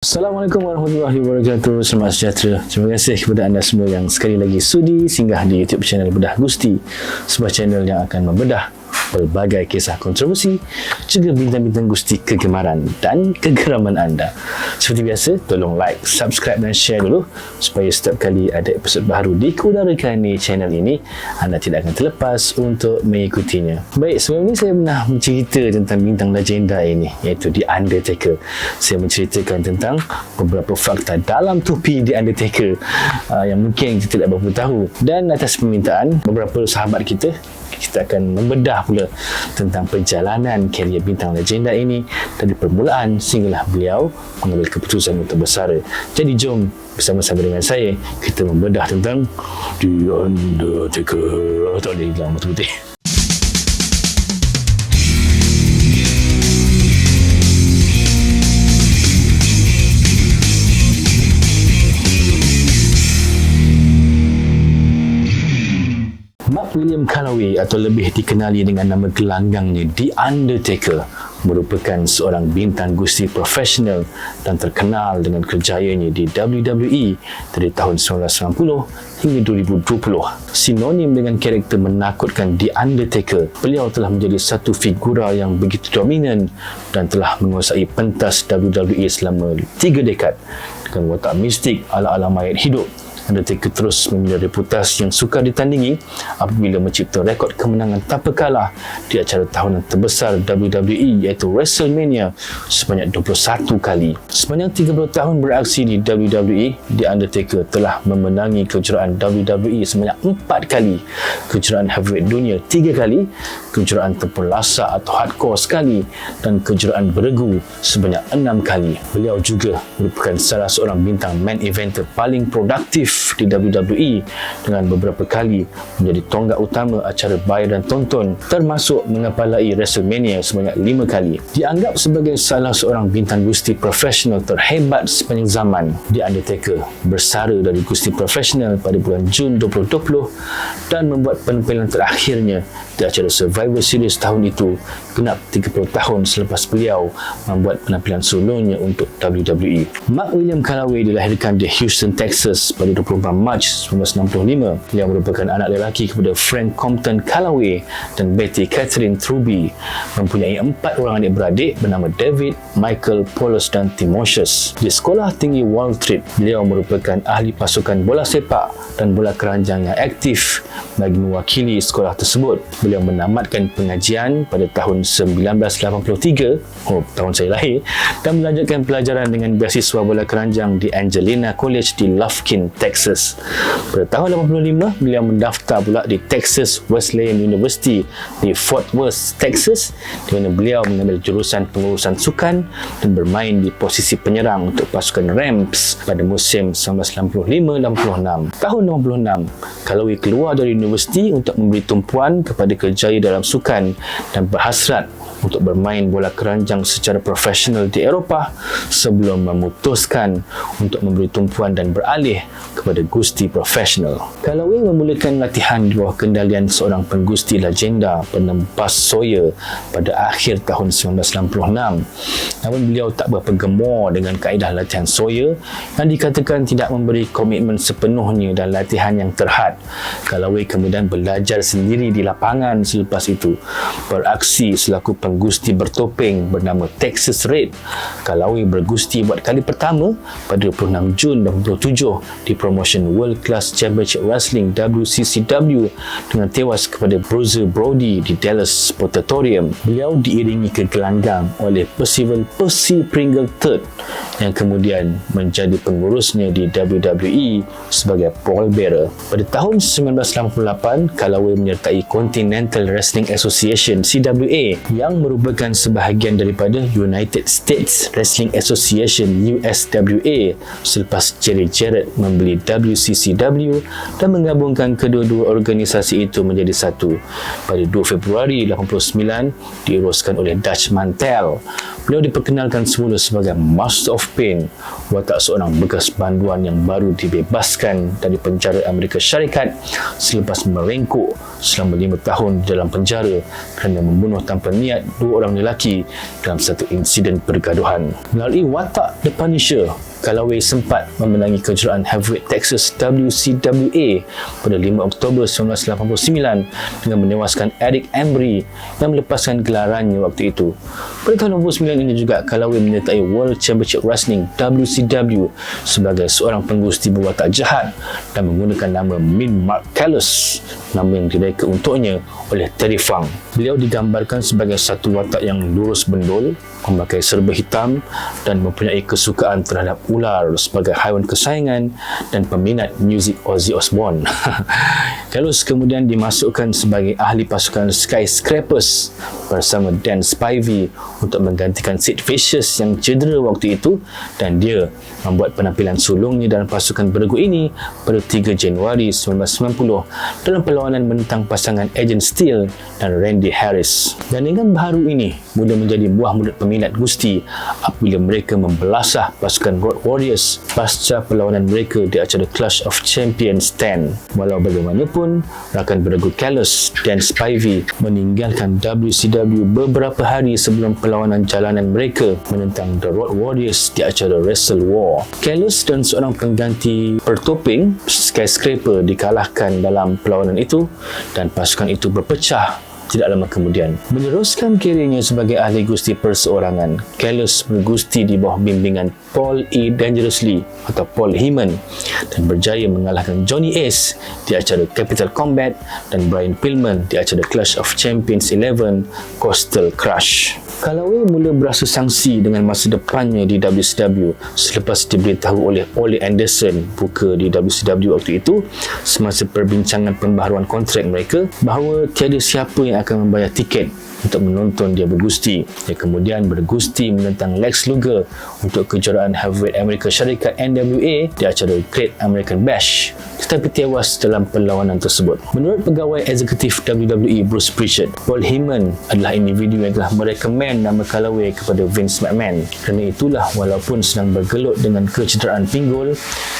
Assalamualaikum warahmatullahi wabarakatuh. Selamat sejahtera. Terima kasih kepada anda semua yang sekali lagi sudi singgah di YouTube channel Bedah Gusti, sebuah channel yang akan membedah berbagai kisah kontroversi, juga bintang-bintang Gusti kegemaran dan kegeraman anda. Seperti biasa, tolong like, subscribe dan share dulu supaya setiap kali ada episod baru dikudarakan di channel ini, anda tidak akan terlepas untuk mengikutinya. Baik, sebelum ini saya pernah mencerita tentang bintang legenda ini, iaitu The Undertaker. Saya menceritakan tentang beberapa fakta dalam topi The Undertaker yang mungkin kita tidak berapa tahu, dan atas permintaan beberapa sahabat kita akan membedah pula tentang perjalanan karier bintang legenda ini dari permulaan sehinggalah beliau mengambil keputusan untuk bersara. Jadi jom bersama-sama dengan saya kita membedah tentang The Undertaker. Tak boleh hilang betul-betul. Mark William Calloway atau lebih dikenali dengan nama gelanggangnya The Undertaker merupakan seorang bintang gusti profesional dan terkenal dengan kerjayanya di WWE dari tahun 1990 hingga 2020. Sinonim dengan karakter menakutkan The Undertaker, beliau telah menjadi satu figura yang begitu dominan dan telah menguasai pentas WWE selama 3 dekad dengan watak mistik ala-ala mayat hidup. Undertaker terus memiliki reputasi yang sukar ditandingi apabila mencipta rekod kemenangan tanpa kalah di acara tahunan terbesar WWE iaitu WrestleMania sebanyak 21 kali. Sepanjang 30 tahun beraksi di WWE, The Undertaker telah memenangi kejuaraan WWE sebanyak 4 kali, kejuaraan heavyweight dunia 3 kali, kejuaraan tempur lasak atau hardcore sekali, dan kejuaraan beregu sebanyak 6 kali. Beliau juga merupakan salah seorang bintang main eventer paling produktif di WWE dengan beberapa kali menjadi tonggak utama acara bayar dan tonton, termasuk mengepalai WrestleMania sebanyak 5 kali. Dianggap sebagai salah seorang bintang gusti profesional terhebat sepanjang zaman, The Undertaker bersara dari gusti profesional pada bulan Jun 2020 dan membuat penampilan terakhirnya di acara Survivor Series tahun itu genap 30 tahun selepas beliau membuat penampilan solonya untuk WWE. Mark William Calloway dilahirkan di Houston, Texas pada 24 Mac 1965. Beliau merupakan anak lelaki kepada Frank Compton Calloway dan Betty Catherine Truby. Mempunyai 4 orang adik-beradik bernama David, Michael, Paulus dan Timotheus. Di sekolah tinggi Wall Street, beliau merupakan ahli pasukan bola sepak dan bola keranjang yang aktif bagi mewakili sekolah tersebut. Beliau menamatkan pengajian pada tahun 1983, tahun saya lahir, dan melanjutkan pelajaran dengan beasiswa bola keranjang di Angelina College di Lufkin, Texas. Pada tahun 85, beliau mendaftar pula di Texas Wesleyan University di Fort Worth, Texas, di mana beliau mengambil jurusan pengurusan sukan dan bermain di posisi penyerang untuk pasukan Rams pada musim 1985-86. Tahun 86, Calloway keluar dari universiti untuk memberi tumpuan kepada kerjaya dalam sukan dan berhasrat untuk bermain bola keranjang secara profesional di Eropah sebelum memutuskan untuk memberi tumpuan dan beralih kepada gusti profesional. Calloway memulakan latihan di bawah kendalian seorang penggusti legenda bernama Buzz Sawyer pada akhir tahun 1996. Namun beliau tak berapa gemar dengan kaedah latihan Sawyer yang dikatakan tidak memberi komitmen sepenuhnya dan latihan yang terhad. Calloway kemudian belajar sendiri di lapangan selepas itu, beraksi selaku penggusti bertopeng bernama Texas Red. Calloway bergusti buat kali pertama pada 26 Jun 1987 di promotion World Class Championship Wrestling WCCW dengan tewas kepada Bruiser Brody di Dallas Sportatorium. Beliau diiringi ke gelanggang oleh Percival Percy Pringle III yang kemudian menjadi pengurusnya di WWE sebagai pallbearer. Pada tahun 1988, Calloway menyertai Continental Wrestling Association CWA yang merupakan sebahagian daripada United States Wrestling Association USWA selepas Jerry Jarrett membeli WCCW dan menggabungkan kedua-dua organisasi itu menjadi satu. Pada 2 Februari 1989 diuruskan oleh Dutch Mantel. Beliau diperkenalkan semula sebagai Master of Pain, watak seorang bekas banduan yang baru dibebaskan dari penjara Amerika Syarikat selepas merengkuk selama 5 tahun di dalam penjara kerana membunuh tanpa niat 2 orang lelaki dalam satu insiden pergaduhan. Melalui watak The Punisher, Calloway sempat memenangi kejuaraan heavyweight Texas WCWA pada 5 Oktober 1989 dengan menewaskan Eric Embry yang melepaskan gelarannya waktu itu. Pada tahun 1999 ini juga Calloway menyertai World Championship Wrestling WCW sebagai seorang penggusti berwatak jahat dan menggunakan nama Mean Mark Callous, nama yang direka untuknya oleh Terry Funk. Beliau digambarkan sebagai satu watak yang lurus bendul, memakai serba hitam dan mempunyai kesukaan terhadap ular sebagai haiwan kesayangan dan peminat muzik Ozzy Osbourne. Callous kemudian dimasukkan sebagai ahli pasukan Skyscrapers bersama Dan Spivey untuk menggantikan Sid Vicious yang cedera waktu itu, dan dia membuat penampilan sulungnya dalam pasukan beregu ini pada 3 Januari 1990 dalam perlawanan menentang pasangan Agent Steel dan Randy Harris. Gandingan baharu ini mula menjadi buah mulut peminat gusti apabila mereka membelasah pasukan Road Warriors pasca perlawanan mereka di acara Clash of Champions 10. Walau bagaimanapun, rakan beregu Callous, Dan Spivey, meninggalkan WCW beberapa hari sebelum perlawanan jalanan mereka menentang The Road Warriors di acara Wrestle War. Callous dan seorang pengganti bertopeng Skyscraper dikalahkan dalam perlawanan itu dan pasukan itu berpecah tidak lama kemudian. Meneruskan karirnya sebagai ahli gusti perseorangan, Callous bergusti di bawah bimbingan Paul E. Dangerously atau Paul Heyman dan berjaya mengalahkan Johnny Ace di acara Capital Combat dan Brian Pillman di acara Clash of Champions 11 Coastal Crush. Calloway mula berasa sangsi dengan masa depannya di WCW selepas diberitahu oleh Ole Anderson, booker di WCW waktu itu, semasa perbincangan pembaharuan kontrak mereka, bahawa tiada siapa yang akan membayar tiket untuk menonton dia bergusti. Dia kemudian bergusti menentang Lex Luger untuk kejuaraan heavyweight Amerika Syarikat NWA di acara Great American Bash, tetapi tewas dalam perlawanan tersebut. Menurut pegawai eksekutif WWE Bruce Prichard, Paul Heyman adalah individu yang telah merekomen nama Calloway kepada Vince McMahon. Kerana itulah, walaupun sedang bergelut dengan kecederaan pinggul,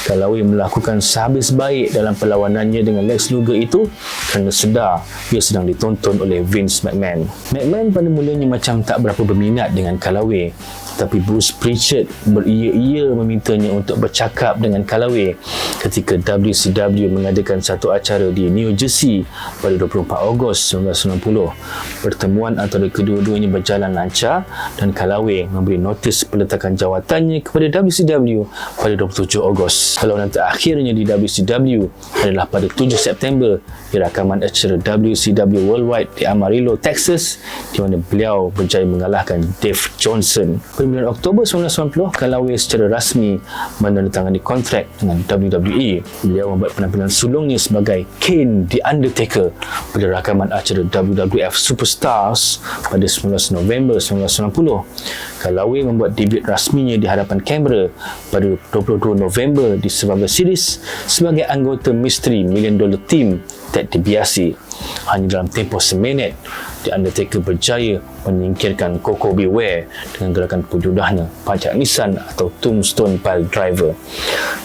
Calloway melakukan sehabis baik dalam perlawanannya dengan Lex Luger itu kerana sedar ia sedang ditonton oleh Vince McMahon. McMahon pada mulanya macam tak berapa berminat dengan Calloway, tetapi Bruce Prichard beria-ia memintanya untuk bercakap dengan Calloway ketika WCW mengadakan satu acara di New Jersey pada 24 Ogos 1990. Pertemuan antara kedua-duanya berjalan lancar dan Calloway memberi notis peletakan jawatannya kepada WCW pada 27 Ogos. Perlawanan terakhirnya di WCW adalah pada 7 September di rakaman acara WCW Worldwide di Amarillo, Texas, di mana beliau berjaya mengalahkan Dave Johnson. Pada 9 Oktober 1990, Calloway secara rasmi menandatangani kontrak dengan WWE. Beliau membuat penampilan sulungnya sebagai Kane The Undertaker pada rakaman acara WWF Superstars pada 19 November 1990. Calloway membuat debut rasminya di hadapan kamera pada 22 November di Survivor Series sebagai anggota misteri $1 Million Team Ted DiBiase. Hanya dalam tempoh seminit, The Undertaker berjaya menyingkirkan Koko B. Ware dengan gerakan pujudahnya pajak Nissan atau Tombstone Pile Driver.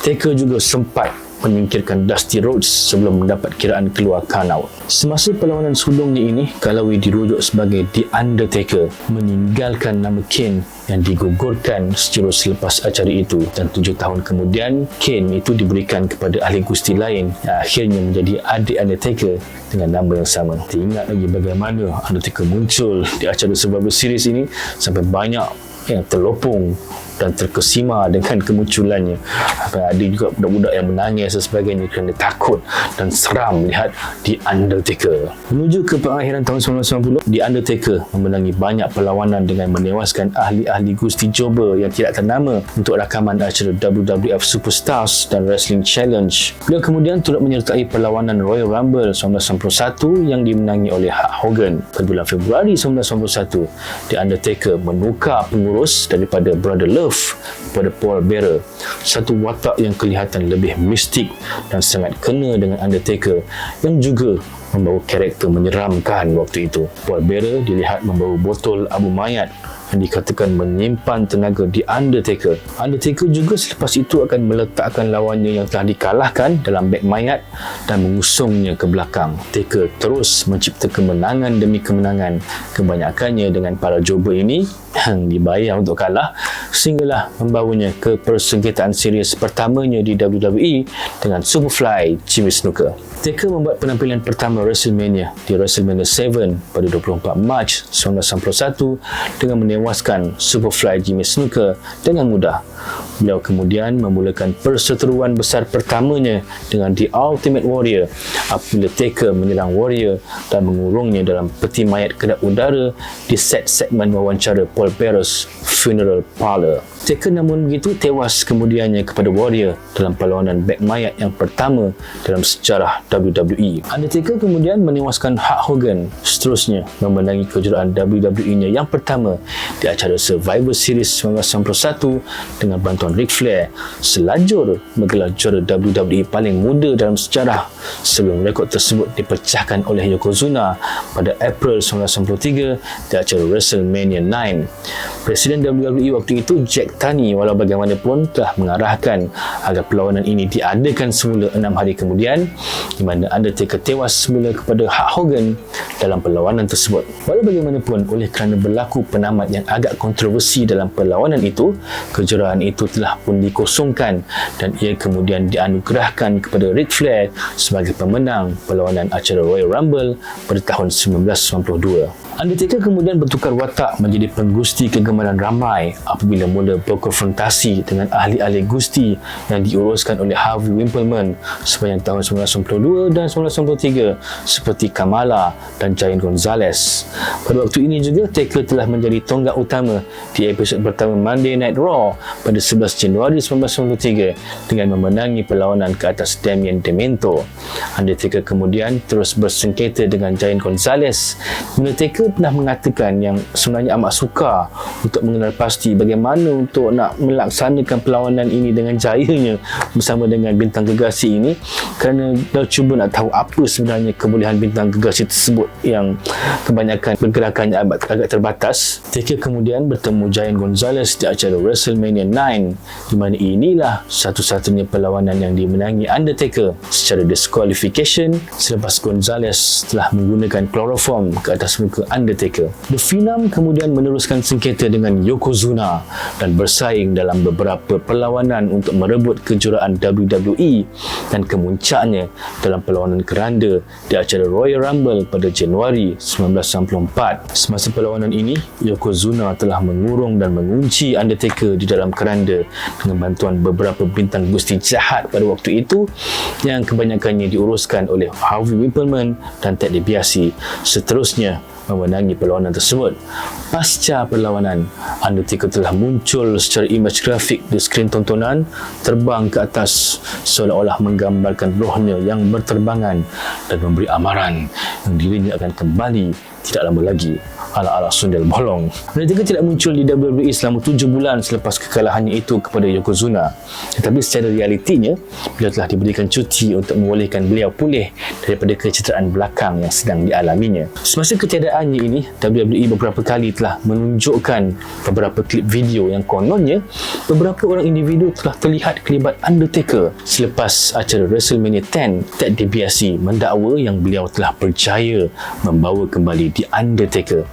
Taker juga sempat menyingkirkan Dusty Rhodes sebelum mendapat kiraan keluar count-out. Semasa perlawanan sulungnya ini, Calloway dirujuk sebagai The Undertaker, meninggalkan nama Kane yang digugurkan sejurus selepas acara itu, dan 7 tahun kemudian Kane itu diberikan kepada ahli gusti lain yang akhirnya menjadi adik Undertaker dengan nama yang sama. Ingat lagi bagaimana Undertaker muncul di acara Survivor Series ini sampai banyak yang terlopong dan terkesima dengan kemunculannya. Ada juga budak-budak yang menangis dan sebagainya kerana takut dan seram melihat The Undertaker. Menuju ke pengakhiran tahun 1990, The Undertaker memenangi banyak perlawanan dengan menewaskan ahli-ahli gusti jobber yang tidak ternama untuk rakaman acara WWF Superstars dan Wrestling Challenge. Beliau kemudian turut menyertai perlawanan Royal Rumble 1991 yang dimenangi oleh Hulk Hogan. Pada bulan Februari 1991, The Undertaker menukar pengurus daripada Brother Love kepada Paul Bearer, satu watak yang kelihatan lebih mistik dan sangat kena dengan Undertaker yang juga membawa karakter menyeramkan waktu itu. Paul Bearer dilihat membawa botol abu mayat yang dikatakan menyimpan tenaga di Undertaker. Undertaker juga selepas itu akan meletakkan lawannya yang telah dikalahkan dalam beg mayat dan mengusungnya ke belakang. Taker terus mencipta kemenangan demi kemenangan, kebanyakannya dengan para jobber ini yang dibayar untuk kalah, sehinggalah membawanya ke persengketaan serius pertamanya di WWE dengan Superfly Jimmy Snuka. Taker membuat penampilan pertama WrestleMania di WrestleMania 7 pada 24 Mac 1991 dengan menewaskan Superfly Jimmy Snuka dengan mudah. Beliau kemudian memulakan perseteruan besar pertamanya dengan The Ultimate Warrior apabila Taker menyerang Warrior dan mengurungnya dalam peti mayat kedap udara di set segmen wawancara Paul Bearer's Funeral Parlor. Taker namun begitu tewas kemudiannya kepada Warrior dalam perlawanan beg mayat yang pertama dalam sejarah WWE. Undertaker kemudian menewaskan Hulk Hogan, seterusnya memenangi kejuaraan WWE-nya yang pertama di acara Survivor Series 1991 dengan bantuan Ric Flair, selajur menggelar juara WWE paling muda dalam sejarah sebelum rekod tersebut dipecahkan oleh Yokozuna pada April 1993 di acara WrestleMania 9. Presiden WWE waktu itu Jack Tunney walau bagaimanapun telah mengarahkan agar perlawanan ini diadakan semula 6 hari kemudian, di mana Undertaker tewas semula kepada Hulk Hogan dalam perlawanan tersebut. Walau bagaimanapun, oleh kerana berlaku penamat yang agak kontroversi dalam perlawanan itu, kejuaraan itu telah pun dikosongkan dan ia kemudian dianugerahkan kepada Ric Flair sebagai pemenang perlawanan acara Royal Rumble pada tahun 1992. Undertaker kemudian bertukar watak menjadi penggusti kegemaran ramai apabila mula berkonfrontasi dengan ahli-ahli gusti yang diuruskan oleh Harvey Wippleman sepanjang tahun 1992 dan 1993 seperti Kamala dan Giant Gonzalez. Pada waktu ini juga Taker telah menjadi tonggak utama di episod pertama Monday Night Raw pada 11 Januari 1993 dengan memenangi perlawanan ke atas Damien Demento. Undertaker kemudian terus bersengketa dengan Giant Gonzalez. Undertaker pernah mengatakan yang sebenarnya amat sukar untuk mengenal pasti bagaimana untuk nak melaksanakan perlawanan ini dengan jayanya bersama dengan bintang gegasi ini, kerana dah cuba nak tahu apa sebenarnya kebolehan bintang gegasi tersebut yang kebanyakan pergerakannya agak terbatas. Taker kemudian bertemu Giant Gonzalez di acara WrestleMania 9, di mana inilah satu-satunya perlawanan yang dimenangi Undertaker secara disqualification selepas Gonzalez telah menggunakan chloroform ke atas muka Undertaker. The Phenom kemudian meneruskan sengketa dengan Yokozuna dan bersaing dalam beberapa perlawanan untuk merebut kejuaraan WWE dan kemuncaknya dalam perlawanan keranda di acara Royal Rumble pada Januari 1994. Semasa perlawanan ini, Yokozuna telah mengurung dan mengunci Undertaker di dalam keranda dengan bantuan beberapa bintang gusti jahat pada waktu itu yang kebanyakannya diuruskan oleh Harvey Wippleman dan Ted DiBiase. Seterusnya memenangi perlawanan tersebut. Pasca perlawanan, Undertaker telah muncul secara imej grafik di skrin tontonan, terbang ke atas seolah-olah menggambarkan rohnya yang berterbangan dan memberi amaran yang dirinya akan kembali tidak lama lagi ala-ala sundel bolong. Undertaker tidak muncul di WWE selama 7 bulan selepas kekalahannya itu kepada Yokozuna. Tetapi secara realitinya, beliau telah diberikan cuti untuk membolehkan beliau pulih daripada kecederaan belakang yang sedang dialaminya. Semasa ketiadaannya ini, WWE beberapa kali telah menunjukkan beberapa klip video yang kononnya beberapa orang individu telah terlihat kelibat Undertaker. Selepas acara WrestleMania 10, Ted DiBiase mendakwa yang beliau telah berjaya membawa kembali The Undertaker.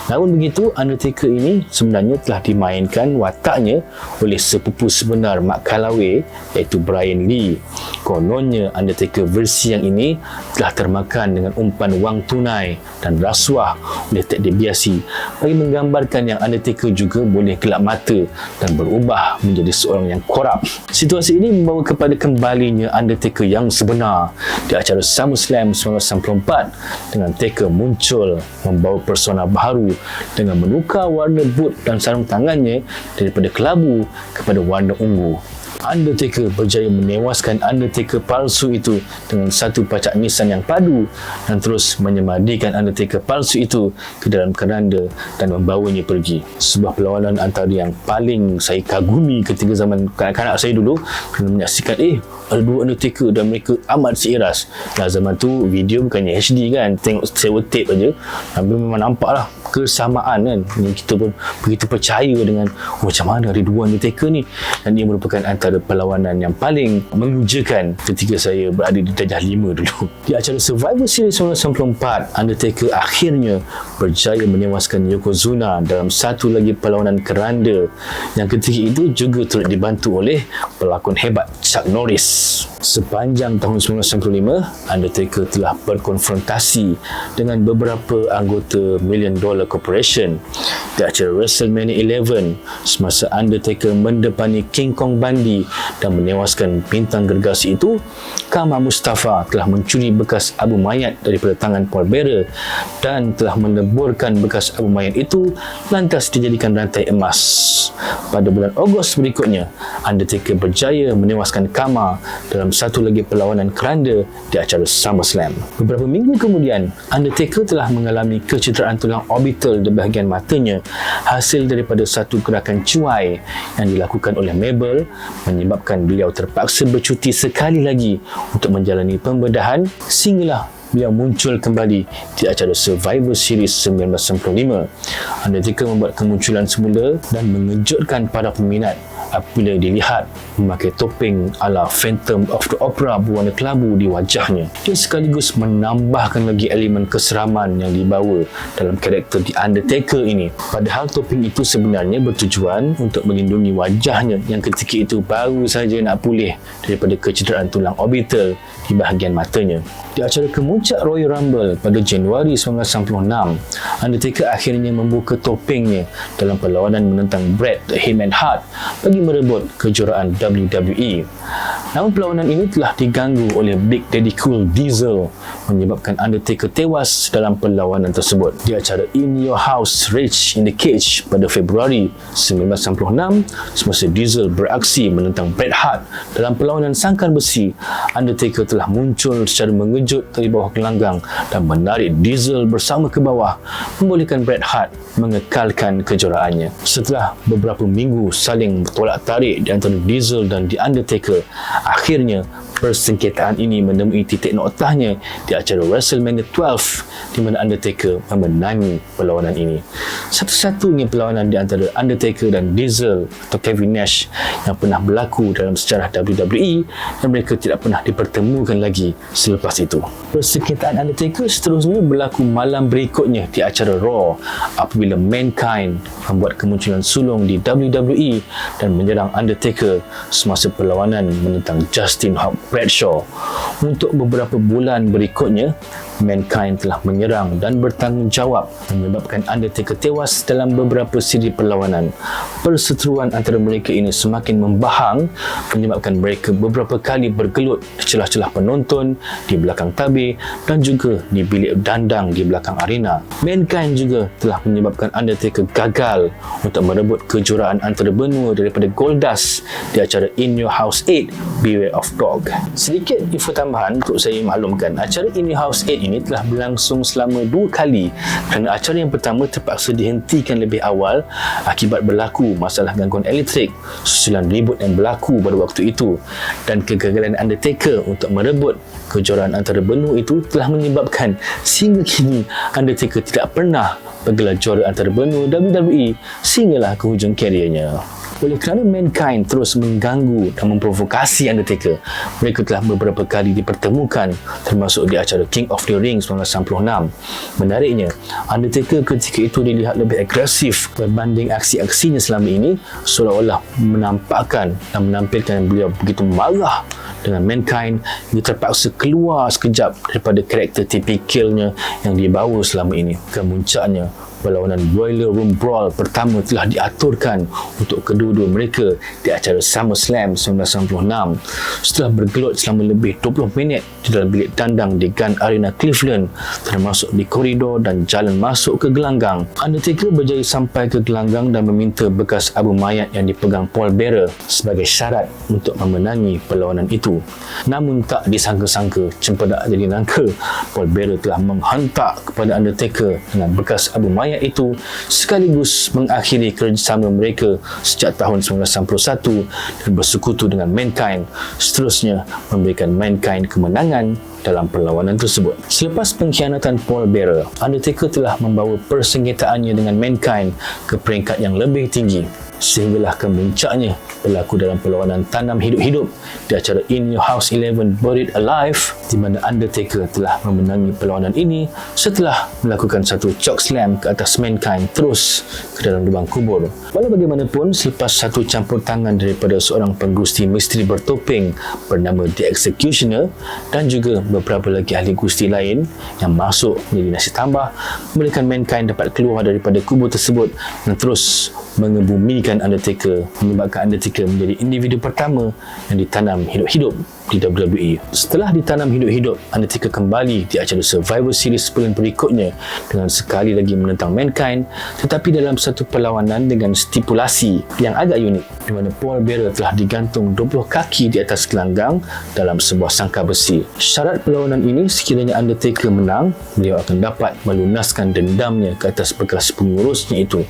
Namun begitu, Undertaker ini sebenarnya telah dimainkan wataknya oleh sepupu sebenar Mark Calloway, iaitu Brian Lee. Kononnya Undertaker versi yang ini telah termakan dengan umpan wang tunai dan rasuah oleh Ted DiBiase bagi menggambarkan yang Undertaker juga boleh gelap mata dan berubah menjadi seorang yang korup. Situasi ini membawa kepada kembalinya Undertaker yang sebenar di acara SummerSlam 1994 dengan Taker muncul membawa persona baru dengan menukar warna boot dan sarung tangannya daripada kelabu kepada warna ungu. Undertaker berjaya menewaskan Undertaker palsu itu dengan satu pacak nisan yang padu dan terus menyemadikan Undertaker palsu itu ke dalam keranda dan membawanya pergi. Sebuah perlawanan antara yang paling saya kagumi ketika zaman kanak-kanak saya dulu, kerana menyaksikan ada dua Undertaker dan mereka amat seiras. Nah, zaman tu video bukannya HD kan, tengok sewa tape aja, tapi memang nampak lah kesamaan kan. Kita pun begitu percaya dengan macam mana Ridwan Undertaker ni, dan ia merupakan antara perlawanan yang paling mengujakan ketika saya berada di darjah 5 dulu. Di acara Survivor Series 1994, Undertaker akhirnya berjaya menewaskan Yokozuna dalam satu lagi perlawanan keranda yang ketika itu juga turut dibantu oleh pelakon hebat Chuck Norris. Sepanjang tahun 1995, Undertaker telah berkonfrontasi dengan beberapa anggota Million Dollar Corporation. Di acara WrestleMania 11, semasa Undertaker mendepani King Kong Bundy dan menewaskan bintang gergasi itu, Kama Mustafa telah mencuri bekas abu mayat daripada tangan Paul Bearer dan telah meneburkan bekas abu mayat itu lantas dijadikan rantai emas. Pada bulan Ogos berikutnya, Undertaker berjaya menewaskan Kama dalam satu lagi perlawanan keranda di acara SummerSlam. Beberapa minggu kemudian, Undertaker telah mengalami kecederaan tulang orbital di bahagian matanya hasil daripada satu gerakan cuai yang dilakukan oleh Mabel, menyebabkan beliau terpaksa bercuti sekali lagi untuk menjalani pembedahan sehinggalah beliau muncul kembali di acara Survivor Series 1995. Undertaker membuat kemunculan semula dan mengejutkan para peminat apabila dilihat memakai topeng ala Phantom of the Opera berwarna kelabu di wajahnya. Dia sekaligus menambahkan lagi elemen keseraman yang dibawa dalam karakter The Undertaker ini. Padahal topeng itu sebenarnya bertujuan untuk melindungi wajahnya yang ketika itu baru saja nak pulih daripada kecederaan tulang orbital di bahagian matanya. Di acara kemuncak Royal Rumble pada Januari 1996, Undertaker akhirnya membuka topengnya dalam perlawanan menentang Bret The Hitman Hart bagi merebut kejuaraan WWE. Namun perlawanan ini telah diganggu oleh Big Daddy Cool Diesel, menyebabkan Undertaker tewas dalam perlawanan tersebut. Di acara In Your House Rage in the Cage pada Februari 1996, semasa Diesel beraksi menentang Bret Hart dalam perlawanan sangkar besi, Undertaker telah muncul secara mengejut dari bawah gelanggang dan menarik Diesel bersama ke bawah, membolehkan Bret Hart mengekalkan kejuaraannya. Setelah beberapa minggu saling tolak tarik di antara Diesel dan The Undertaker, akhirnya persengketaan ini menemui titik noktahnya di acara WrestleMania 12 di mana Undertaker memenangi perlawanan ini. Satu-satunya perlawanan di antara Undertaker dan Diesel atau Kevin Nash yang pernah berlaku dalam sejarah WWE, dan mereka tidak pernah dipertemukan lagi selepas itu. Persengketaan Undertaker seterusnya berlaku malam berikutnya di acara Raw apabila Mankind membuat kemunculan sulung di WWE dan menyerang Undertaker semasa perlawanan menentang Justin Bradshaw. Untuk beberapa bulan berikutnya, Mankind telah menyerang dan bertanggungjawab menyebabkan Undertaker tewas dalam beberapa siri perlawanan. Perseteruan antara mereka ini semakin membahang, menyebabkan mereka beberapa kali bergelut di celah-celah penonton, di belakang tabir dan juga di bilik dandang di belakang arena. Mankind juga telah menyebabkan Undertaker gagal untuk merebut kejuaraan antara benua daripada Goldust di acara In Your House 8 Beware of Dog. Sedikit info tambahan untuk saya maklumkan, acara In Your House 8 ini telah berlangsung selama 2 kali kerana acara yang pertama terpaksa dihentikan lebih awal akibat berlaku masalah gangguan elektrik susulan ribut yang berlaku pada waktu itu, dan kegagalan Undertaker untuk merebut kejuaraan antara benua itu telah menyebabkan sehingga kini Undertaker tidak pernah bergelar juara antara benua WWE sehinggalah ke hujung kariernya. Oleh kerana Mankind terus mengganggu dan memprovokasi Undertaker, mereka telah beberapa kali dipertemukan, termasuk di acara King of the Ring 1996. Menariknya, Undertaker ketika itu dilihat lebih agresif berbanding aksi-aksinya selama ini, seolah-olah menampakkan dan menampilkan beliau begitu marah dengan Mankind hingga terpaksa keluar sekejap daripada karakter tipikalnya yang dibawa selama ini. Kemuncaknya, perlawanan Boiler Room Brawl pertama telah diaturkan untuk kedua-dua mereka di acara SummerSlam 1996. Setelah bergelut selama lebih 20 minit di dalam bilik dandang di Gun Arena Cleveland, termasuk di koridor dan jalan masuk ke gelanggang, Undertaker berjaya sampai ke gelanggang dan meminta bekas abu mayat yang dipegang Paul Bearer sebagai syarat untuk memenangi perlawanan itu. Namun tak disangka-sangka, cempedak jadi nangka, Paul Bearer telah menghentak kepada Undertaker dengan bekas abu mayat riwayat itu sekaligus mengakhiri kerjasama mereka sejak tahun 1991 dan bersekutu dengan Mankind, seterusnya memberikan Mankind kemenangan dalam perlawanan tersebut. Selepas pengkhianatan Paul Bearer, Undertaker telah membawa persengketaannya dengan Mankind ke peringkat yang lebih tinggi, sehinggalah kemuncaknya berlaku dalam perlawanan tanam hidup-hidup di acara In Your House 11 Buried Alive, di mana Undertaker telah memenangi perlawanan ini setelah melakukan satu chokeslam ke atas Mankind terus ke dalam lubang kubur. Walau bagaimanapun, selepas satu campur tangan daripada seorang penggusti misteri bertopeng bernama The Executioner dan juga beberapa lagi ahli gusti lain yang masuk menjadi nasi tambah, memberikan Mankind dapat keluar daripada kubur tersebut dan terus mengebumikan Undertaker, menyebabkan Undertaker menjadi individu pertama yang ditanam hidup-hidup di WWE. Setelah ditanam hidup-hidup, Undertaker kembali di acara Survivor Series bulan berikutnya dengan sekali lagi menentang Mankind, tetapi dalam satu perlawanan dengan stipulasi yang agak unik, di mana Paul Bearer telah digantung 20 kaki di atas gelanggang dalam sebuah sangkar besi. Syarat perlawanan ini, sekiranya Undertaker menang, beliau akan dapat melunaskan dendamnya ke atas bekas pengurusnya itu.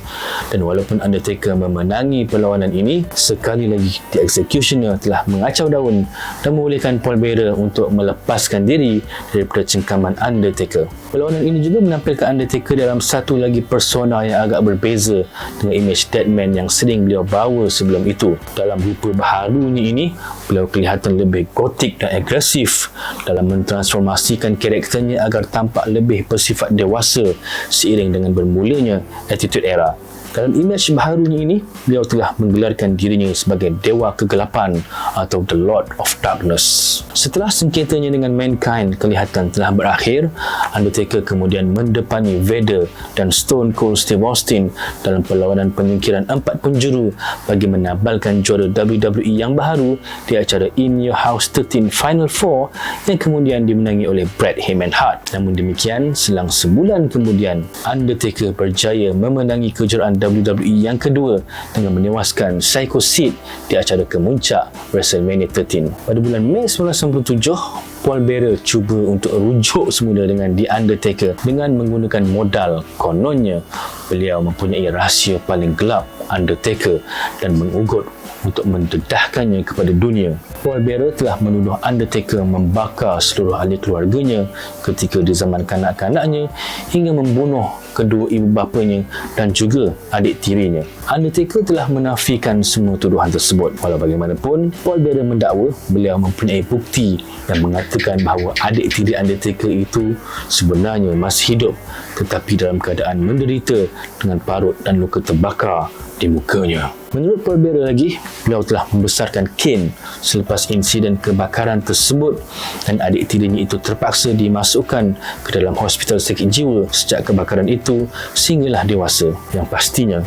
Dan walaupun Undertaker memenangi perlawanan ini, sekali lagi The Executioner telah mengacau daun dan membolehkan Paul Bearer untuk melepaskan diri daripada cengkaman Undertaker. Perlawanan ini juga menampilkan Undertaker dalam satu lagi persona yang agak berbeza dengan imej Deadman yang sering beliau bawa sebelum itu. Dalam rupa baharunya ini, beliau kelihatan lebih gotik dan agresif dalam mentransformasikan karakternya agar tampak lebih bersifat dewasa seiring dengan bermulanya Attitude Era. Dalam imej baharunya ini, beliau telah menggelarkan dirinya sebagai Dewa Kegelapan atau The Lord of Darkness. Setelah sengketanya dengan Mankind kelihatan telah berakhir, Undertaker kemudian mendepani Vader dan Stone Cold Steve Austin dalam perlawanan penyingkiran 4 penjuru bagi menabalkan juara WWE yang baharu di acara In Your House 13 Final 4 yang kemudian dimenangi oleh Bret Heyman Hart. Namun demikian, selang sebulan kemudian, Undertaker berjaya memenangi kejuaraan WWE yang kedua dengan menewaskan Psycho Sid di acara kemuncak WrestleMania 13. Pada bulan Mei 1997, Paul Bearer cuba untuk rujuk semula dengan The Undertaker dengan menggunakan modal. Kononnya, beliau mempunyai rahsia paling gelap Undertaker dan mengugut untuk mendedahkannya kepada dunia. Paul Bearer telah menuduh Undertaker membakar seluruh ahli keluarganya ketika di zaman kanak-kanaknya hingga membunuh kedua ibu bapanya dan juga adik tirinya. Undertaker telah menafikan semua tuduhan tersebut. Walau bagaimanapun, Paul Bearer mendakwa beliau mempunyai bukti yang mengatakan bahawa adik tiri Undertaker itu sebenarnya masih hidup tetapi dalam keadaan menderita dengan parut dan luka terbakar di mukanya. Menurut Paul Bearer lagi, beliau telah membesarkan Kane selepas insiden kebakaran tersebut dan adik tirinya itu terpaksa dimasukkan ke dalam hospital sakit jiwa sejak kebakaran itu sehinggalah dewasa. Yang pastinya,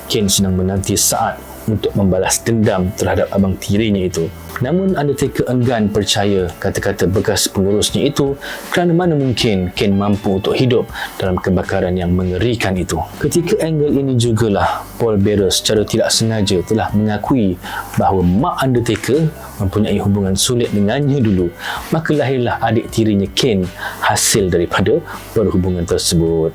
Kane sedang menanti saat untuk membalas dendam terhadap abang tirinya itu. Namun Undertaker enggan percaya kata-kata bekas pengurusnya itu kerana mana mungkin Kane mampu untuk hidup dalam kebakaran yang mengerikan itu. Ketika angle ini jugalah Paul Bearer secara tidak sengaja telah mengakui bahawa mak Undertaker mempunyai hubungan sulit dengannya dulu. Maka lahirlah adik tirinya Kane hasil daripada perhubungan tersebut.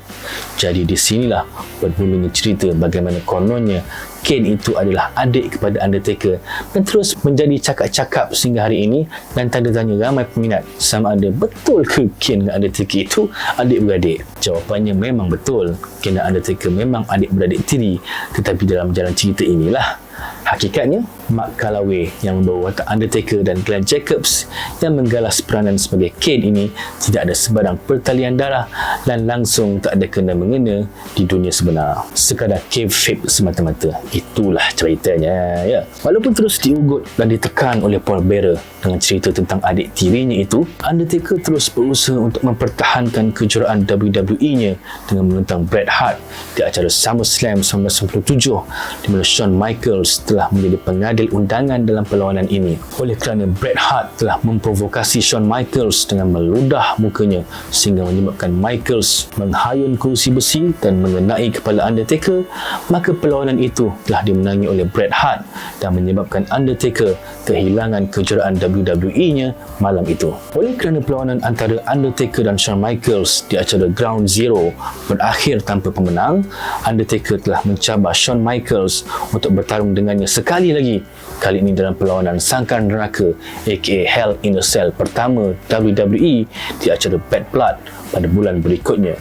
Jadi di sinilah bermulanya cerita bagaimana kononnya Kane itu adalah adik kepada Undertaker dan terus menjadi cakap-cakap sehingga hari ini dan tanda tanya ramai peminat sama ada betul ke Kane dan Undertaker itu adik-beradik. Jawapannya memang betul. Kane dan Undertaker memang adik-beradik tiri, tetapi dalam jalan cerita inilah hakikatnya Mark Calaway yang membawa watak Undertaker dan Glenn Jacobs yang menggalas peranan sebagai Kane ini tidak ada sebarang pertalian darah dan langsung tak ada kena-mengena di dunia sebenar. Sekadar kayfabe semata-mata. Itulah ceritanya, ya. Walaupun terus diugut dan ditekan oleh Paul Bearer dengan cerita tentang adik tirinya itu, Undertaker terus berusaha untuk mempertahankan kejuaraan WWE-nya dengan menentang Bret Hart di acara SummerSlam 1997 di mana Shawn Michaels telah menjadi pengada pengadil undangan dalam perlawanan ini. Oleh kerana Bret Hart telah memprovokasi Shawn Michaels dengan meludah mukanya sehingga menyebabkan Michaels menghayun kerusi besi dan mengenai kepala Undertaker, maka perlawanan itu telah dimenangi oleh Bret Hart dan menyebabkan Undertaker kehilangan kejuaraan WWE-nya malam itu. Oleh kerana perlawanan antara Undertaker dan Shawn Michaels di acara Ground Zero berakhir tanpa pemenang, Undertaker telah mencabar Shawn Michaels untuk bertarung dengannya sekali lagi, kali ini dalam perlawanan Sangkar Neraka aka Hell in a Cell pertama WWE di acara Bad Blood pada bulan berikutnya.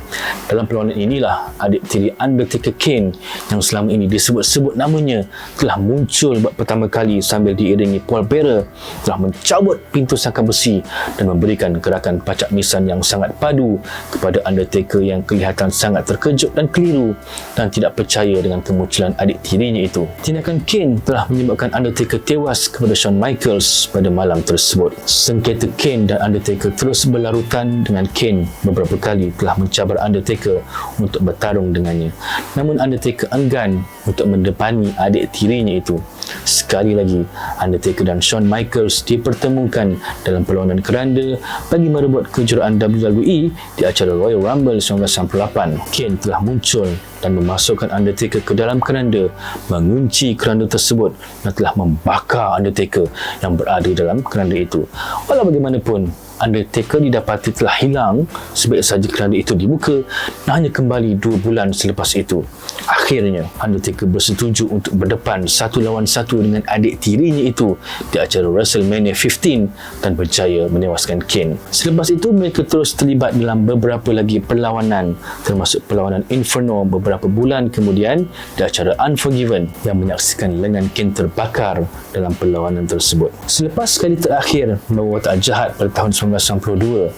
Dalam perlawanan inilah adik tiri Undertaker, Kane, yang selama ini disebut-sebut namanya, telah muncul buat pertama kali sambil diiringi Paul Bearer, telah mencabut pintu sangkar besi dan memberikan gerakan pacak nisan yang sangat padu kepada Undertaker yang kelihatan sangat terkejut dan keliru dan tidak percaya dengan kemunculan adik tirinya itu. Tindakan Kane telah menyebabkan Undertaker tewas kepada Shawn Michaels pada malam tersebut. Sengketa Kane dan Undertaker terus berlarutan dengan Kane beberapa kali telah mencabar Undertaker untuk bertarung dengannya. Namun Undertaker enggan untuk mendepani adik tirinya itu. Sekali lagi, Undertaker dan Shawn Michaels dipertemukan dalam perlawanan keranda bagi merebut kejuaraan WWE di acara Royal Rumble 1998. Kane telah muncul dan memasukkan Undertaker ke dalam keranda, mengunci keranda tersebut dan telah membakar Undertaker yang berada dalam keranda itu. Walau bagaimanapun, Undertaker didapati telah hilang sebaik saja keranda itu dibuka dan hanya kembali 2 bulan selepas itu. Akhirnya, Undertaker bersetuju untuk berdepan satu lawan satu dengan adik tirinya itu di acara WrestleMania 15 dan berjaya menewaskan Kane. Selepas itu, mereka terus terlibat dalam beberapa lagi perlawanan, termasuk perlawanan Inferno beberapa bulan kemudian di acara Unforgiven yang menyaksikan lengan Kane terbakar dalam perlawanan tersebut. Selepas kali terakhir membawa watak jahat pada tahun 1992,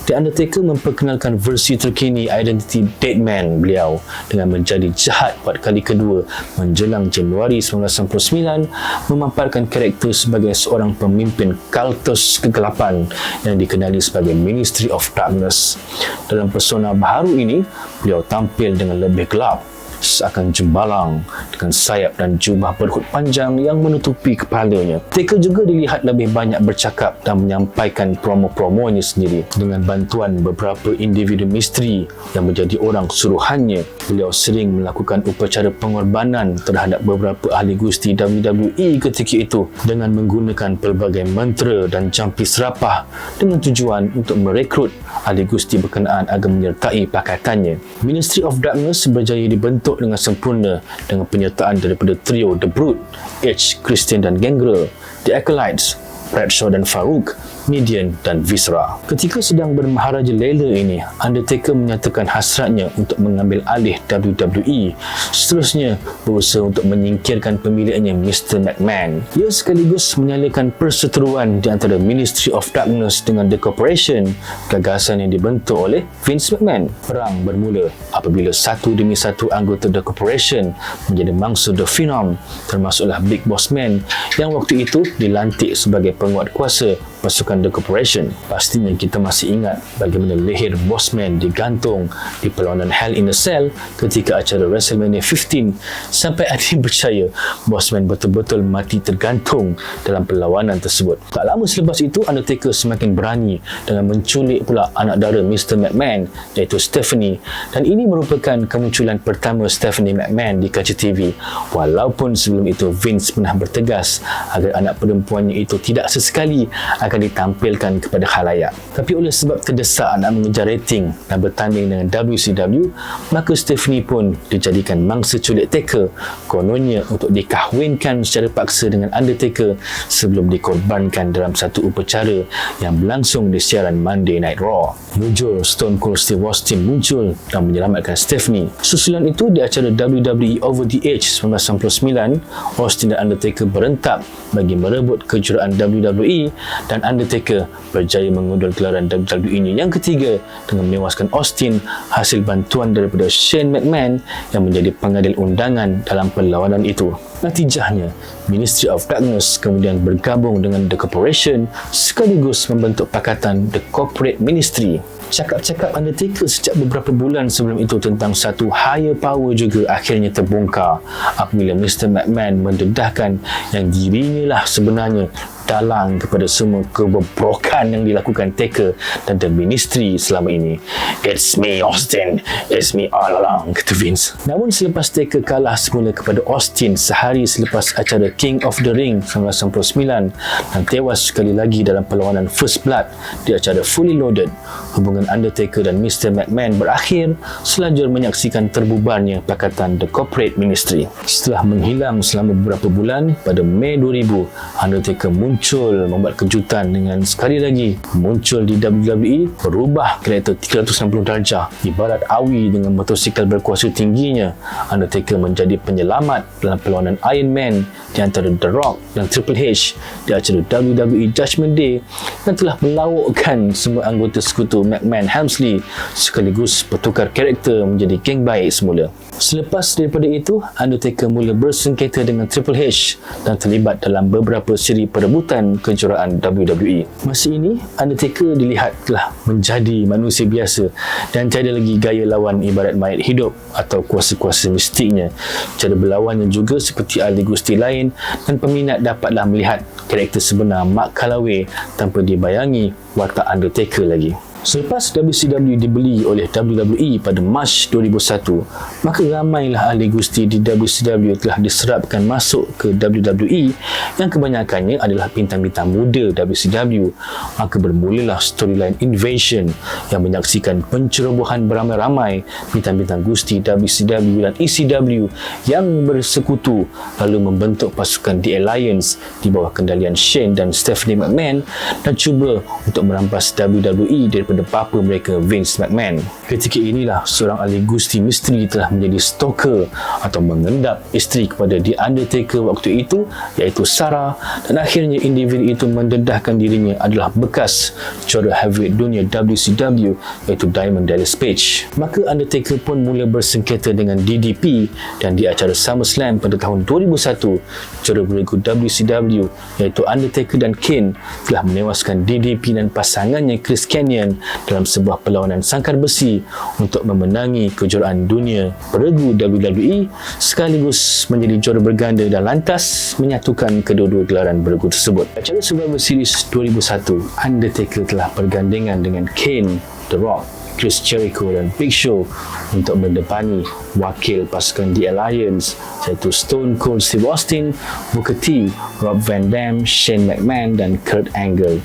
The Undertaker memperkenalkan versi terkini identiti Deadman beliau dengan menjadi jahat buat kali kedua menjelang Januari 1999, memamparkan karakter sebagai seorang pemimpin kultus kegelapan yang dikenali sebagai Ministry of Darkness. Dalam persona baharu ini, beliau tampil dengan lebih gelap, seakan jembalang dengan sayap dan jubah berhut panjang yang menutupi kepalanya. Taker juga dilihat lebih banyak bercakap dan menyampaikan promo-promonya sendiri dengan bantuan beberapa individu misteri yang menjadi orang suruhannya. Beliau sering melakukan upacara pengorbanan terhadap beberapa ahli gusti WWE ketika itu dengan menggunakan pelbagai mantra dan jampi serapah dengan tujuan untuk merekrut ahli gusti berkenaan agar menyertai pakatannya. Ministry of Darkness berjaya dibentuk dengan sempurna dengan penyertaan daripada trio The Brood, Edge, Christian dan Gangrel, The Acolytes, Bradshaw dan Farouk, Mideon dan Viscera. Ketika sedang bermaharaja lela ini, Undertaker menyatakan hasratnya untuk mengambil alih WWE. Seterusnya berusaha untuk menyingkirkan pemiliknya Mr. McMahon. Ia sekaligus menyalakan perseteruan di antara Ministry of Darkness dengan The Corporation, gagasan yang dibentuk oleh Vince McMahon. Perang bermula apabila satu demi satu anggota The Corporation menjadi mangsa The Phenom, termasuklah Big Boss Man yang waktu itu dilantik sebagai penguat kuasa pasukan The Corporation. Pastinya kita masih ingat bagaimana leher Bossman digantung di perlawanan Hell in a Cell ketika acara WrestleMania 15, sampai ada yang percaya Bossman betul-betul mati tergantung dalam perlawanan tersebut. Tak lama selepas itu, Undertaker semakin berani dengan menculik pula anak dara Mr. McMahon, iaitu Stephanie, dan ini merupakan kemunculan pertama Stephanie McMahon di kaca TV, walaupun sebelum itu Vince pernah bertegas agar anak perempuannya itu tidak sesekali akan ditampilkan kepada khalayak. Tapi oleh sebab terdesak nak mengejar rating dan bertanding dengan WCW, maka Stephanie pun dijadikan mangsa culik Taker, kononnya untuk dikahwinkan secara paksa dengan Undertaker sebelum dikorbankan dalam satu upacara yang berlangsung di siaran Monday Night Raw. Mujur Stone Cold Steve Austin muncul dan menyelamatkan Stephanie. Susulan itu di acara WWE Over the Edge 1999, Austin dan Undertaker berentak bagi merebut kejuaraan WWE dan Undertaker berjaya mengundur gelaran WWE-nya yang ketiga dengan menewaskan Austin hasil bantuan daripada Shane McMahon yang menjadi pengadil undangan dalam perlawanan itu. Natijahnya, Ministry of Darkness kemudian bergabung dengan The Corporation sekaligus membentuk pakatan The Corporate Ministry. Cakap-cakap Undertaker sejak beberapa bulan sebelum itu tentang satu higher power juga akhirnya terbongkar apabila Mr. McMahon mendedahkan yang dirinya lah sebenarnya dalang kepada semua kebobrokan yang dilakukan Taker dan The Ministry selama ini. It's me Austin, it's me all along, kata Vince. Namun selepas Taker kalah semula kepada Austin sehari selepas acara King of the Ring 1999 dan tewas sekali lagi dalam perlawanan First Blood di acara Fully Loaded, hubungan Undertaker dan Mr. McMahon berakhir selanjutnya menyaksikan terbubarnya Pakatan The Corporate Ministry. Setelah menghilang selama beberapa bulan, pada Mei 2000 Undertaker muncul membuat kejutan dengan sekali lagi muncul di WWE, berubah karakter 360 darjah. Ibarat awi dengan motosikal berkuasa tingginya, Undertaker menjadi penyelamat dalam perlawanan Iron Man di antara The Rock dan Triple H di acara WWE Judgment Day dan telah melaukkan semua anggota sekutu McMahon Helmsley sekaligus bertukar karakter menjadi geng baik semula. Selepas daripada itu, Undertaker mula bersengketa dengan Triple H dan terlibat dalam beberapa siri perebutan kejuaraan WWE. Masa ini, Undertaker dilihat telah menjadi manusia biasa dan tiada lagi gaya lawan ibarat mayat hidup atau kuasa-kuasa mistiknya. Cara berlawannya juga seperti ahli gusti lain dan peminat dapatlah melihat karakter sebenar Mark Calaway tanpa dibayangi watak Undertaker lagi. Selepas WCW dibeli oleh WWE pada Mac 2001, maka ramailah ahli gusti di WCW telah diserapkan masuk ke WWE yang kebanyakannya adalah bintang-bintang muda WCW. Maka bermulalah storyline Invasion yang menyaksikan pencerobohan beramai-ramai bintang-bintang gusti WCW dan ECW yang bersekutu lalu membentuk pasukan The Alliance di bawah kendalian Shane dan Stephanie McMahon dan cuba untuk merampas WWE daripada bapa mereka Vince McMahon. Ketika inilah seorang ahli gusti misteri telah menjadi stalker atau mengendap isteri kepada The Undertaker waktu itu, iaitu Sarah, dan akhirnya individu itu mendedahkan dirinya adalah bekas juara heavyweight dunia WCW iaitu Diamond Dallas Page. Maka Undertaker pun mula bersengketa dengan DDP dan di acara SummerSlam pada tahun 2001, juara beregu WCW iaitu Undertaker dan Kane telah menewaskan DDP dan pasangannya Chris Kanyon dalam sebuah perlawanan sangkar besi untuk memenangi kejuaraan dunia beregu WWE sekaligus menjadi juara berganda dan lantas menyatukan kedua-dua gelaran beregu tersebut. Acara Survivor Series 2001, Undertaker telah bergandengan dengan Kane, The Rock, Chris Jericho dan Big Show untuk mendepani wakil pasukan The Alliance iaitu Stone Cold Steve Austin, Booker T, Rob Van Dam, Shane McMahon dan Kurt Angle.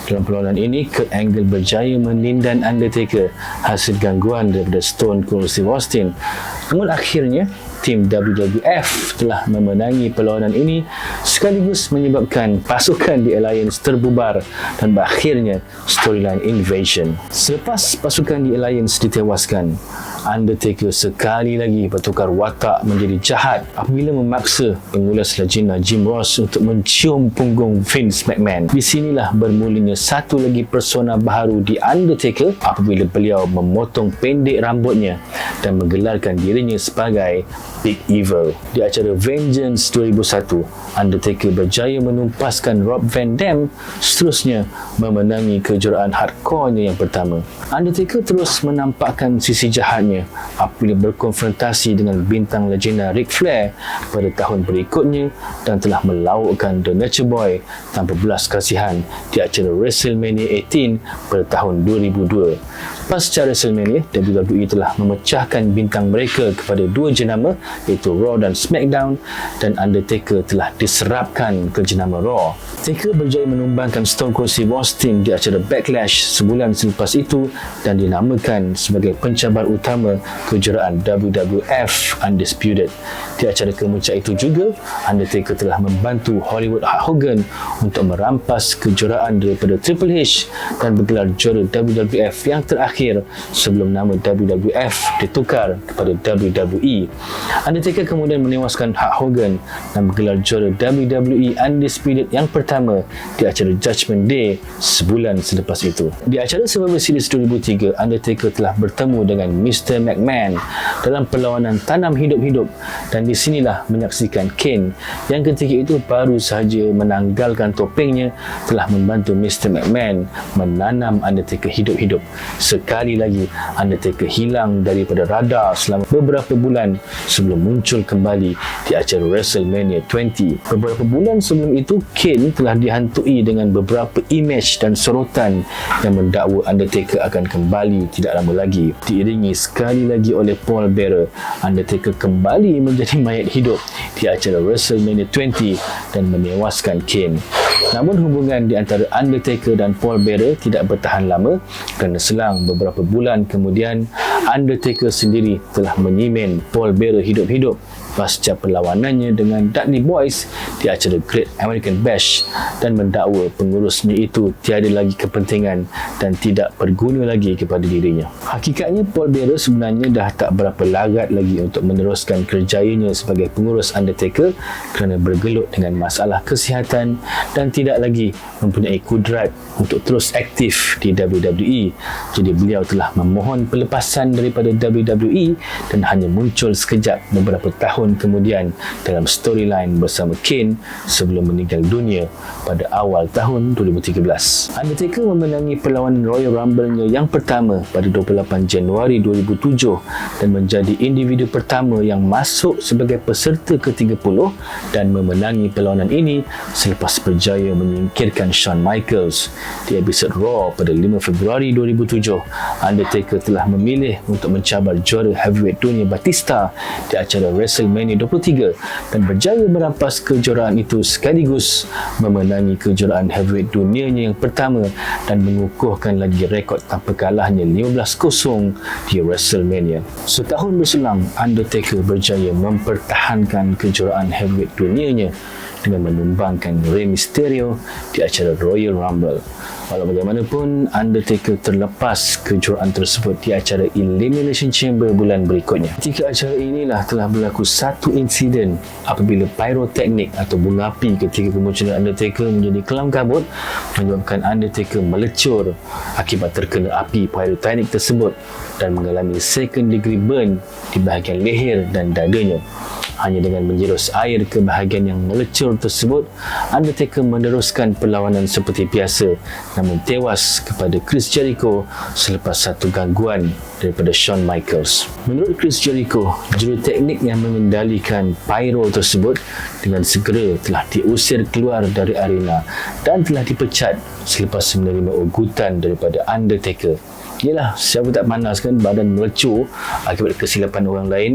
Dalam perlawanan ini, Kurt Angle berjaya menindan Undertaker hasil gangguan daripada Stone Cold Steve Austin. Namun akhirnya tim WWF telah memenangi perlawanan ini sekaligus menyebabkan pasukan The Alliance terbubar dan berakhirnya storyline Invasion. Selepas pasukan The Alliance ditewaskan, Undertaker sekali lagi bertukar watak menjadi jahat apabila memaksa pengulas legenda Jim Ross untuk mencium punggung Vince McMahon. Di sinilah bermulanya satu lagi persona baharu di Undertaker apabila beliau memotong pendek rambutnya dan menggelarkan dirinya sebagai Big Evil. Di acara Vengeance 2001, Undertaker berjaya menumpaskan Rob Van Dam, seterusnya memenangi kejuaraan hardcore-nya yang pertama. Undertaker terus menampakkan sisi jahatnya apabila berkonfrontasi dengan bintang legenda Ric Flair pada tahun berikutnya dan telah melaukkan The Nature Boy tanpa belas kasihan di acara WrestleMania 18 pada tahun 2002. Pasca WrestleMania, WWE telah memecahkan bintang mereka kepada dua jenama iaitu Raw dan SmackDown dan Undertaker telah diserapkan ke jenama Raw. Taker berjaya menumbangkan Stone Cold Steve Austin di acara Backlash sebulan selepas itu dan dinamakan sebagai pencabar utama kejuaraan WWF Undisputed. Di acara kemuncak itu juga, Undertaker telah membantu Hollywood Hulk Hogan untuk merampas kejuaraan daripada Triple H dan bergelar juara WWF yang terakhir sebelum nama WWF ditukar kepada WWE. Undertaker kemudian menewaskan Hulk Hogan dan bergelar juara WWE Undisputed yang pertama di acara Judgment Day sebulan selepas itu. Di acara Survivor Series 2003, Undertaker telah bertemu dengan Mr. Mr. McMahon dalam perlawanan tanam hidup-hidup, dan di sinilah menyaksikan Kane yang ketika itu baru sahaja menanggalkan topengnya telah membantu Mr. McMahon menanam Undertaker hidup-hidup. Sekali lagi Undertaker hilang daripada radar selama beberapa bulan sebelum muncul kembali di acara WrestleMania 20. Beberapa bulan sebelum itu, Kane telah dihantui dengan beberapa imej dan sorotan yang mendakwa Undertaker akan kembali tidak lama lagi. Diiringi sekali lagi oleh Paul Bearer, Undertaker kembali menjadi mayat hidup di acara WrestleMania 20 dan menewaskan Kane. Namun hubungan di antara Undertaker dan Paul Bearer tidak bertahan lama kerana selang beberapa bulan kemudian Undertaker sendiri telah menyimen Paul Bearer hidup-hidup pasca perlawanannya dengan Dudley Boyz di acara Great American Bash dan mendakwa pengurusnya itu tiada lagi kepentingan dan tidak berguna lagi kepada dirinya. Hakikatnya Paul Bearer sebenarnya dah tak berapa larat lagi untuk meneruskan kerjayanya sebagai pengurus Undertaker kerana bergelut dengan masalah kesihatan dan tidak lagi mempunyai kudrat untuk terus aktif di WWE. Jadi beliau telah memohon pelepasan daripada WWE dan hanya muncul sekejap beberapa tahun kemudian dalam storyline bersama Kane sebelum meninggal dunia pada awal tahun 2013. Undertaker memenangi perlawanan Royal Rumble-nya yang pertama pada 28 Januari 2007 dan menjadi individu pertama yang masuk sebagai peserta ke-30 dan memenangi perlawanan ini selepas berjaya menyingkirkan Shawn Michaels. Di episod Raw pada 5 Februari 2007, Undertaker telah memilih untuk mencabar juara heavyweight dunia Batista di acara WrestleMania 23 dan berjaya merampas kejuaraan itu sekaligus memenangi kejuaraan heavyweight dunianya yang pertama dan mengukuhkan lagi rekod tanpa kalahnya 15-0 di WrestleMania. Setahun berselang, Undertaker berjaya mempertahankan kejuaraan heavyweight dunianya dengan menumbangkan Rey Mysterio di acara Royal Rumble. Walau bagaimanapun, Undertaker terlepas kejuaraan tersebut di acara Elimination Chamber bulan berikutnya. Ketika acara inilah telah berlaku satu insiden apabila pyroteknik atau bunga api ketika kemunculan Undertaker menjadi kelam kabut menyebabkan Undertaker melecur akibat terkena api pyroteknik tersebut dan mengalami second degree burn di bahagian leher dan dadanya. Hanya dengan menjerus air ke bahagian yang melecur tersebut, Undertaker meneruskan perlawanan seperti biasa namun tewas kepada Chris Jericho selepas satu gangguan daripada Shawn Michaels. Menurut Chris Jericho, juruteknik yang mengendalikan pyro tersebut dengan segera telah diusir keluar dari arena dan telah dipecat selepas menerima ugutan daripada Undertaker. Yelah, siapa tak panas kan badan melecur akibat kesilapan orang lain.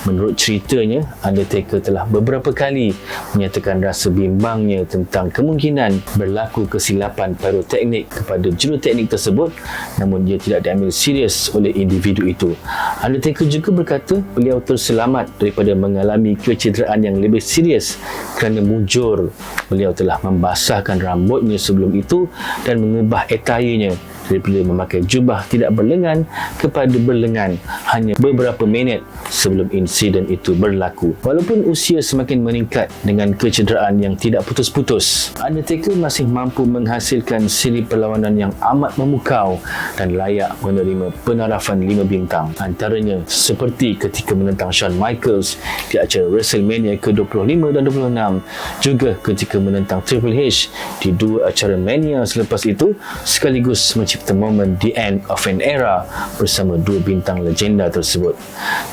Menurut ceritanya, Undertaker telah beberapa kali menyatakan rasa bimbangnya tentang kemungkinan berlaku kesilapan pyroteknik kepada juruteknik tersebut, namun ia tidak diambil serius oleh individu itu. Undertaker juga berkata beliau terselamat daripada mengalami kecederaan yang lebih serius kerana mujur beliau telah membasahkan rambutnya sebelum itu dan mengubah attire-nya daripada memakai jubah tidak berlengan kepada berlengan hanya beberapa minit sebelum insiden itu berlaku. Walaupun usia semakin meningkat dengan kecederaan yang tidak putus-putus, Undertaker masih mampu menghasilkan siri perlawanan yang amat memukau dan layak menerima penarafan 5 bintang. Antaranya seperti ketika menentang Shawn Michaels di acara WrestleMania ke-25 dan 26, juga ketika menentang Triple H di 2 acara Mania selepas itu, sekaligus mencipta momen the end of an era bersama 2 bintang legenda tersebut.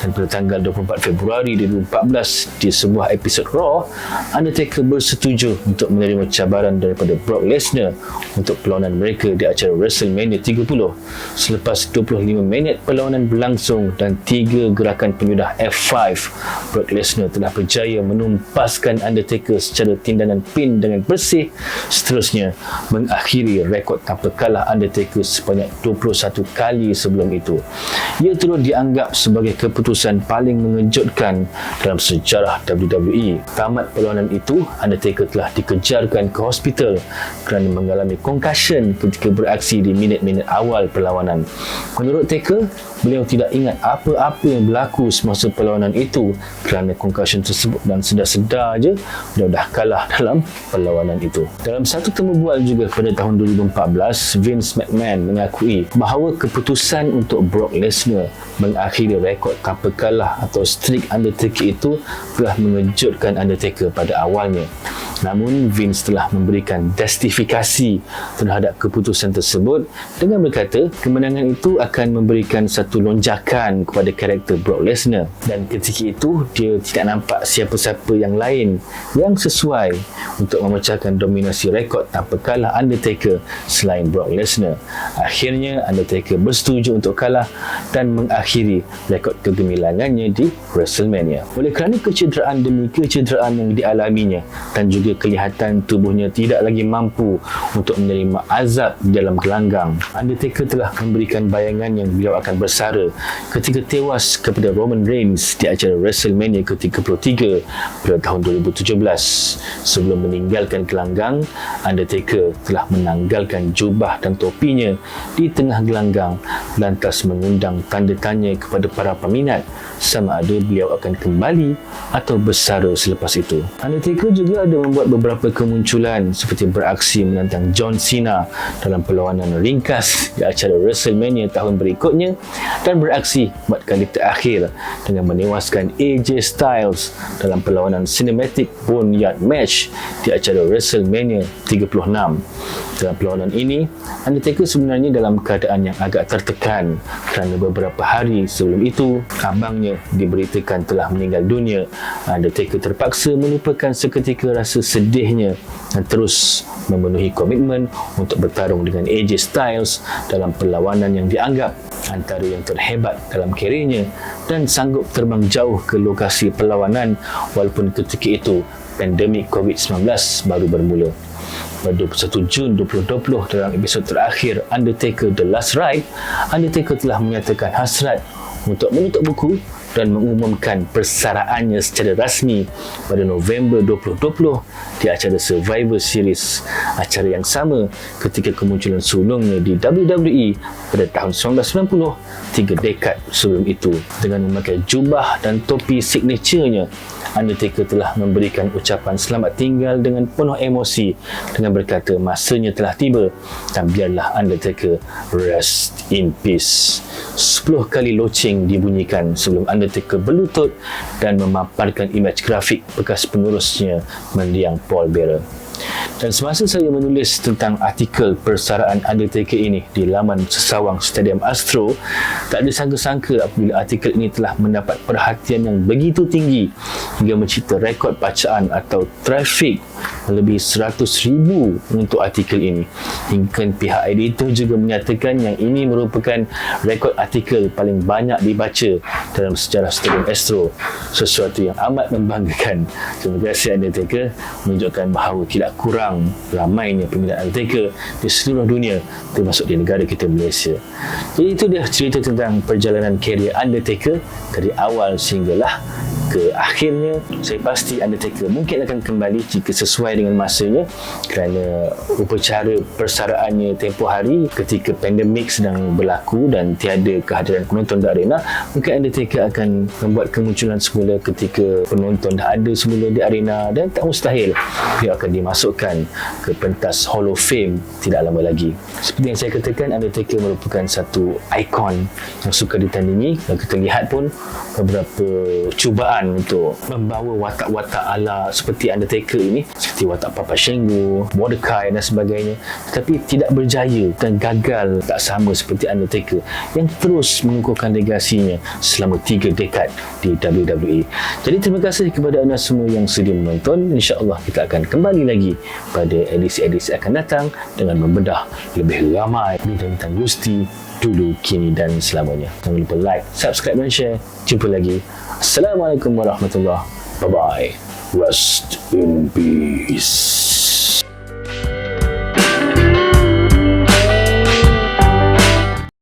Dan pada tanggal 24 Februari 2014 di sebuah episod Raw, Undertaker bersetuju untuk menerima cabaran daripada Brock Lesnar untuk perlawanan mereka di acara WrestleMania 30. Selepas 25 minit perlawanan berlangsung dan 3 gerakan penyudah F5, Brock Lesnar telah berjaya menumpaskan Undertaker secara tindakan pin dengan bersih, seterusnya mengakhiri rekod tanpa kalah Undertaker sebanyak 21 kali sebelum itu. Ia turut dianggap sebagai keputusan paling mengejutkan dalam sejarah WWE. Tamat perlawanan itu, Undertaker telah dikejarkan ke hospital kerana mengalami concussion ketika beraksi di minit-minit awal perlawanan. Menurut Taker, beliau tidak ingat apa-apa yang berlaku semasa perlawanan itu kerana concussion tersebut dan sedar-sedar je beliau dah kalah dalam perlawanan itu. Dalam satu temu bual juga pada tahun 2014, Vince McMahon McMahon mengakui bahawa keputusan untuk Brock Lesnar mengakhiri rekod tanpa kalah atau streak Undertaker itu telah mengejutkan Undertaker pada awalnya. Namun Vince telah memberikan justifikasi terhadap keputusan tersebut dengan berkata kemenangan itu akan memberikan satu lonjakan kepada karakter Brock Lesnar, dan ketika itu dia tidak nampak siapa-siapa yang lain yang sesuai untuk memecahkan dominasi rekod tanpa kalah Undertaker selain Brock Lesnar. Akhirnya Undertaker bersetuju untuk kalah dan mengakhiri rekod kegemilangannya di WrestleMania. Oleh kerana kecederaan demi kecederaan yang dialaminya dan juga kelihatan tubuhnya tidak lagi mampu untuk menerima azab di dalam gelanggang, Undertaker telah memberikan bayangan yang beliau akan bersara ketika tewas kepada Roman Reigns di acara WrestleMania ke-33 pada tahun 2017. Sebelum meninggalkan gelanggang, Undertaker telah menanggalkan jubah dan topinya di tengah gelanggang lantas mengundang tanda tanya kepada para peminat sama ada beliau akan kembali atau bersara selepas itu. Undertaker juga ada membuat beberapa kemunculan seperti beraksi menantang John Cena dalam perlawanan ringkas di acara WrestleMania tahun berikutnya dan beraksi buat kali terakhir dengan menewaskan AJ Styles dalam perlawanan cinematic Boneyard match di acara WrestleMania 36. Dalam perlawanan ini, Undertaker sebenarnya dalam keadaan yang agak tertekan kerana beberapa hari sebelum itu abangnya diberitakan telah meninggal dunia. Undertaker terpaksa melupakan seketika rasa sedihnya dan terus memenuhi komitmen untuk bertarung dengan AJ Styles dalam perlawanan yang dianggap antara yang terhebat dalam kerjanya dan sanggup terbang jauh ke lokasi perlawanan walaupun ketika itu pandemik COVID-19 baru bermula. Pada 21 Jun 2020 dalam episod terakhir Undertaker The Last Ride, Undertaker telah menyatakan hasrat untuk menutup buku dan mengumumkan persaraannya secara rasmi pada November 2020 di acara Survivor Series, acara yang sama ketika kemunculan sulungnya di WWE pada tahun 1990, 3 dekad sebelum itu. Dengan memakai jubah dan topi signaturenya, Undertaker telah memberikan ucapan selamat tinggal dengan penuh emosi dengan berkata masanya telah tiba dan biarlah Undertaker rest in peace. 10 kali loceng dibunyikan sebelum Undertaker berlutut dan memaparkan imej grafik bekas penerusnya mendiang Paul Bearer. Dan semasa saya menulis tentang artikel persaraan Undertaker ini di laman sesawang Stadium Astro, tak ada sangka-sangka apabila artikel ini telah mendapat perhatian yang begitu tinggi hingga mencipta rekod bacaan atau trafik lebih 100,000 untuk artikel ini. Hingga pihak editor juga menyatakan yang ini merupakan rekod artikel paling banyak dibaca dalam sejarah Stadium Astro, sesuatu yang amat membanggakan. Terima kasih Undertaker, menunjukkan bahawa tidak kurang ramainya peminat Undertaker di seluruh dunia, termasuk di negara kita Malaysia. Jadi itu dia cerita tentang perjalanan karier Undertaker dari awal sehinggalah ke akhirnya. Saya pasti Undertaker mungkin akan kembali jika sesuai dengan masanya, kerana upacara persaraannya tempoh hari ketika pandemik sedang berlaku dan tiada kehadiran penonton di arena, mungkin Undertaker akan membuat kemunculan semula ketika penonton dah ada semula di arena, dan tak mustahil dia akan dimasukkan ke pentas Hall of Fame tidak lama lagi. Seperti yang saya katakan, Undertaker merupakan satu ikon yang suka ditandingi, dan kita lihat pun beberapa cubaan untuk membawa watak-watak ala seperti Undertaker ini, seperti watak Papa Shango, Mordecai dan sebagainya, tetapi tidak berjaya dan gagal tak sama seperti Undertaker yang terus mengukuhkan legasinya selama 3 dekad di WWE. Jadi terima kasih kepada anda semua yang sedia menonton. InsyaAllah kita akan kembali lagi pada edisi-edisi akan datang dengan membedah lebih ramai bintang-bintang Gusti dulu, kini dan selamanya. Jangan lupa like, subscribe dan share. Jumpa lagi. Assalamualaikum warahmatullahi wabarakatuh. Bye-bye. Rest in peace.